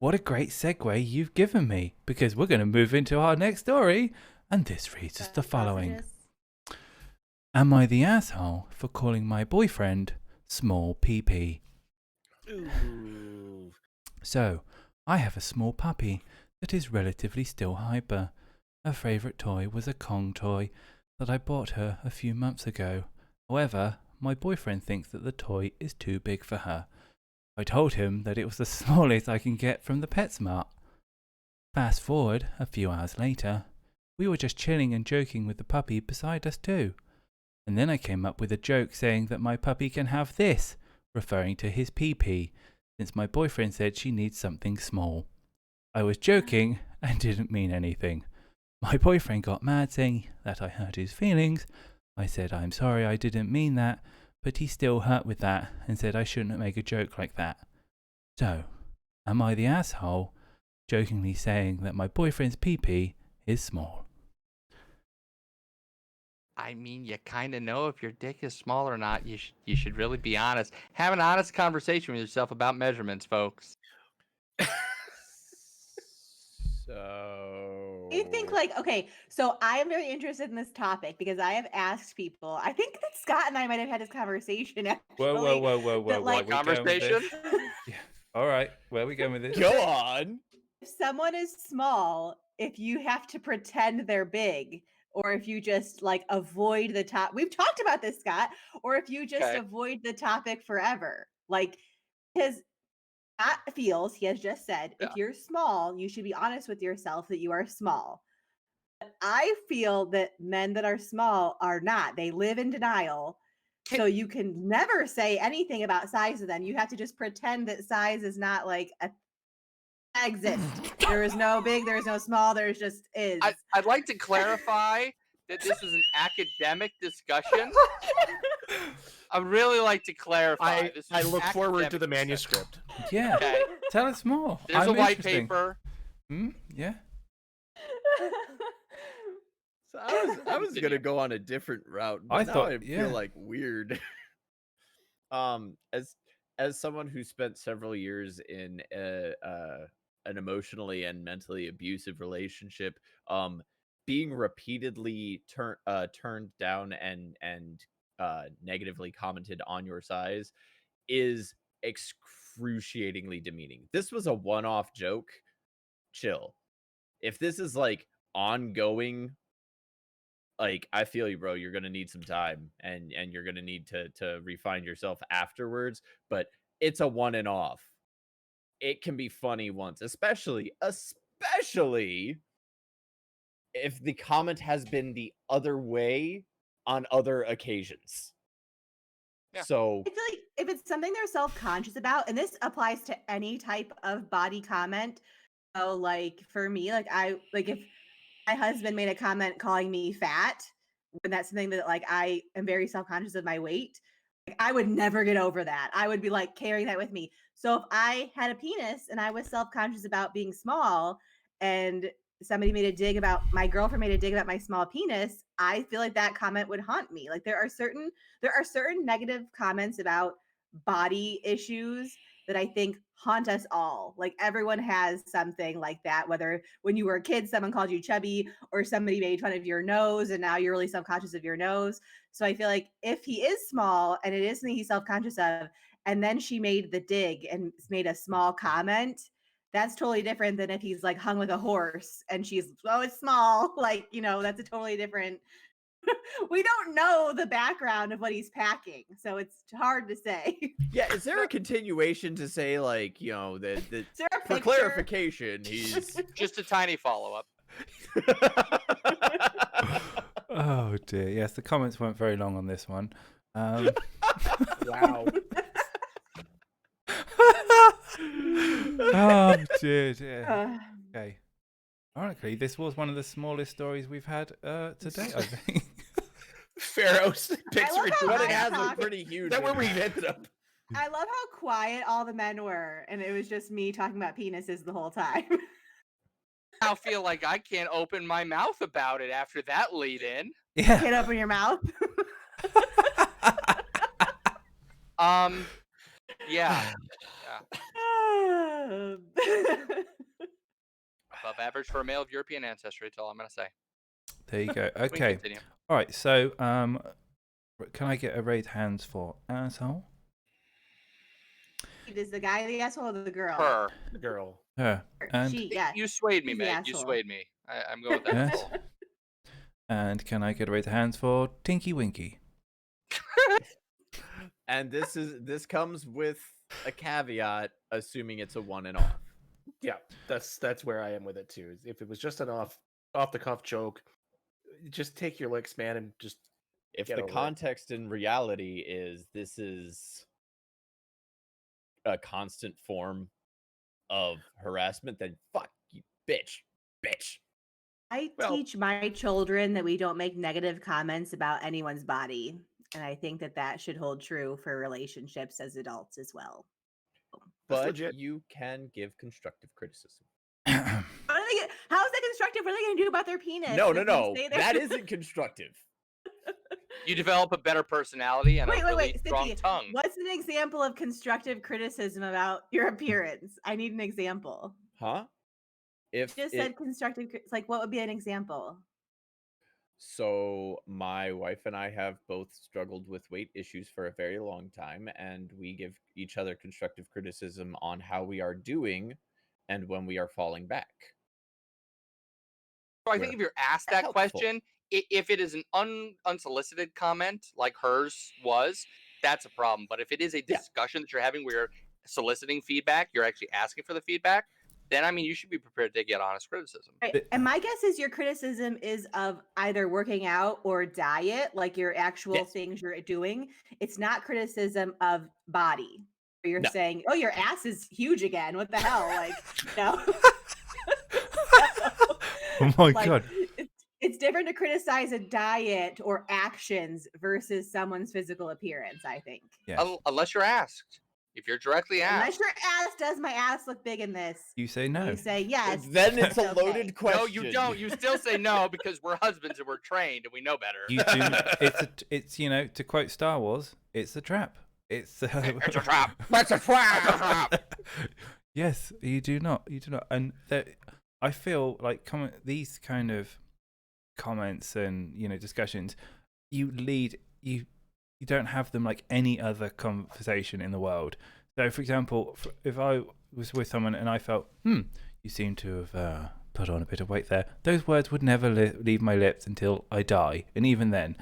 what a great segue you've given me, because we're going to move into our next story, and this reads as the following. Am I the asshole for calling my boyfriend small PP? Ooh. So, I have a small puppy that is relatively still hyper. Her favourite toy was a Kong toy that I bought her a few months ago. However, my boyfriend thinks that the toy is too big for her. I told him that it was the smallest I can get from the PetSmart. Fast forward a few hours later, we were just chilling and joking with the puppy beside us too. And then I came up with a joke saying that my puppy can have this, referring to his pee-pee, since my boyfriend said she needs something small. I was joking and didn't mean anything. My boyfriend got mad saying that I hurt his feelings. I said I'm sorry, I didn't mean that, but he still hurt with that and said I shouldn't make a joke like that. So, am I the asshole jokingly saying that my boyfriend's pee-pee is small? I mean, you kind of know if your dick is small or not. You should really be honest. Have an honest conversation with yourself about measurements, folks. So I think okay, so I am very interested in this topic because I have asked people. I think that Scott and I might have had this conversation actually. Whoa. that, like, Conversation? Yeah. All right, where are we going with this? go on. If someone is small, if you have to pretend they're big, or if you just like avoid the top. We've talked about this, Scott. Or if you just Okay. avoid the topic forever, like his. Scott feels, he has just said, Yeah. if you're small, you should be honest with yourself that you are small. But I feel that men that are small are not. They live in denial. So you can never say anything about size to them. You have to just pretend that size is not like a exist. There is no big, there is no small, there's just is. I'd like to clarify that this is an academic discussion. I'd really like to clarify. I look forward to the manuscript. Yeah, Okay. tell us more. There's I'm a white interesting. paper. Yeah. So I was gonna go on a different route, but I now thought- I yeah. feel like weird. As someone who spent several years in an emotionally and mentally abusive relationship, being repeatedly turned down and negatively commented on your size is excruciatingly demeaning. This was a one-off joke. Chill. If this is like ongoing, like, I feel you, bro. You're gonna need some time, and you're gonna need to refine yourself afterwards. But it's a one and off. It can be funny once, especially if the comment has been the other way on other occasions. Yeah. So I feel like if it's something they're self-conscious about, and this applies to any type of body comment. So like for me, like if my husband made a comment calling me fat, when that's something that like I am very self-conscious of my weight, like, I would never get over that. I would be like carrying that with me. So if I had a penis and I was self-conscious about being small, and my girlfriend made a dig about my small penis, I feel like that comment would haunt me. Like there are certain negative comments about body issues that I think haunt us all. Like everyone has something like that, whether when you were a kid, someone called you chubby, or somebody made fun of your nose and now you're really self-conscious of your nose. So I feel like if he is small and it is something he's self-conscious of, and then she made the dig and made a small comment, that's totally different than if he's like hung like a horse and she's, oh, it's small. Like, that's a totally different. We don't know the background of what he's packing, so it's hard to say. yeah, is there a continuation to say, like, that Is there a for picture? clarification, he's Just a tiny follow-up. Oh dear. Yes, the comments weren't very long on this one. wow. Oh dear. Okay. Ironically, this was one of the smallest stories we've had today, I think. Pharaoh's picks love how but it I has talk. looked pretty huge. Is that where we've ended up? I love how quiet all the men were, and it was just me talking about penises the whole time. I now feel like I can't open my mouth about it after that lead in. Yeah. Can't open your mouth. Yeah. above average for a male of European ancestry. That's all I'm gonna say. There you go. We can Okay. continue. All right. So, can I get a raised hands for asshole? Is the guy the asshole or the girl? Her. The girl. Her. And She, yeah. You swayed me, She's the Meg. You asshole. swayed me. I'm going with that. Yes. asshole. And can I get a raised hands for Tinky Winky? And this comes with a caveat, assuming it's a one and off. Yeah, that's where I am with it too. If it was just an off the cuff joke, just take your licks, man, and just If get the over it. context in reality is this is a constant form of harassment, then fuck you, bitch. I Well- teach my children that we don't make negative comments about anyone's body. And I think that should hold true for relationships as adults as well. That's But legit. you can give constructive criticism. How is that constructive? What are they going to do about their penis? No, if we say they're- that isn't constructive. You develop a better personality and a really strong Cynthia, tongue. what's an example of constructive criticism about your appearance? I need an example. Huh? If You just it- said constructive. It's like, what would be an example? So my wife and I have both struggled with weight issues for a very long time, and we give each other constructive criticism on how we are doing and when we are falling back. So I think if you're asked that helpful. question, if it is an unsolicited comment like hers was, that's a problem. But if it is a discussion that you're having where you're soliciting feedback, you're actually asking for the feedback, then I mean you should be prepared to get honest criticism. Right. And my guess is your criticism is of either working out or diet, like your actual things you're doing. It's not criticism of body. Where you're saying, "Oh, your ass is huge again. What the hell?" Like, no. Oh my Like, god. It's different to criticize a diet or actions versus someone's physical appearance, I think. Yes. Unless you're asked. If you're directly Unless asked. your ass, does my ass look big in this? You say no. You say yes. Then it's a okay. loaded question. No, you don't. You still say no because we're husbands and we're trained and we know better. You do. It's you know, to quote Star Wars, it's a trap. It's It's a trap. That's a trap. Yes, you do not. You do not. And I feel like these kind of comments and discussions, you don't have them like any other conversation in the world. So, for example, if I was with someone and I felt, you seem to have put on a bit of weight there, those words would never leave my lips until I die. And even then,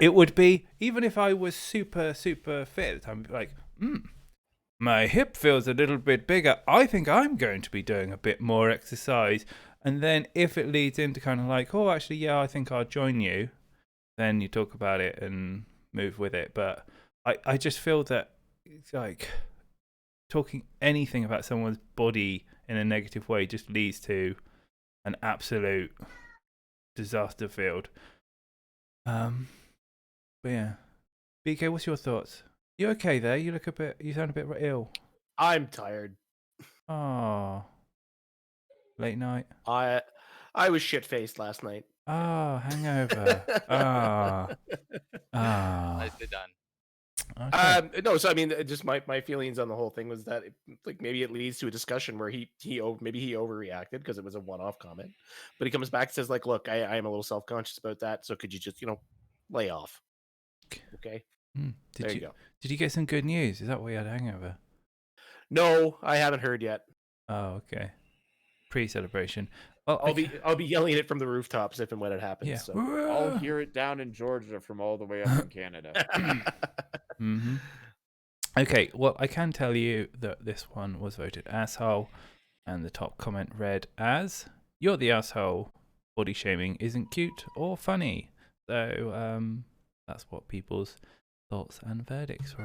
it would be, even if I was super, super fit, I'm like, my hip feels a little bit bigger. I think I'm going to be doing a bit more exercise. And then if it leads into kind of like, oh, actually, yeah, I think I'll join you, then you talk about it and move with it. But I just feel that it's like talking anything about someone's body in a negative way just leads to an absolute disaster field. But yeah. BK, what's your thoughts? You okay there? You sound a bit ill. I'm tired. Oh. Late night. I was shit faced last night. Oh, hangover. Ah. Nicely done. Okay. No, so I mean, just my feelings on the whole thing was that like maybe it leads to a discussion where maybe he overreacted because it was a one-off comment, but he comes back and says like, look, I am a little self-conscious about that, so could you just lay off? Okay. There you go. Did you get some good news? Is that why you had a hangover? No, I haven't heard yet. Oh, okay. Pre-celebration. Well, I'll be yelling it from the rooftops if and when it happens. Yeah. So. I'll hear it down in Georgia from all the way up in Canada. Mm-hmm. Okay, well, I can tell you that this one was voted asshole, and the top comment read as, "You're the asshole. Body shaming isn't cute or funny." So that's what people's thoughts and verdicts were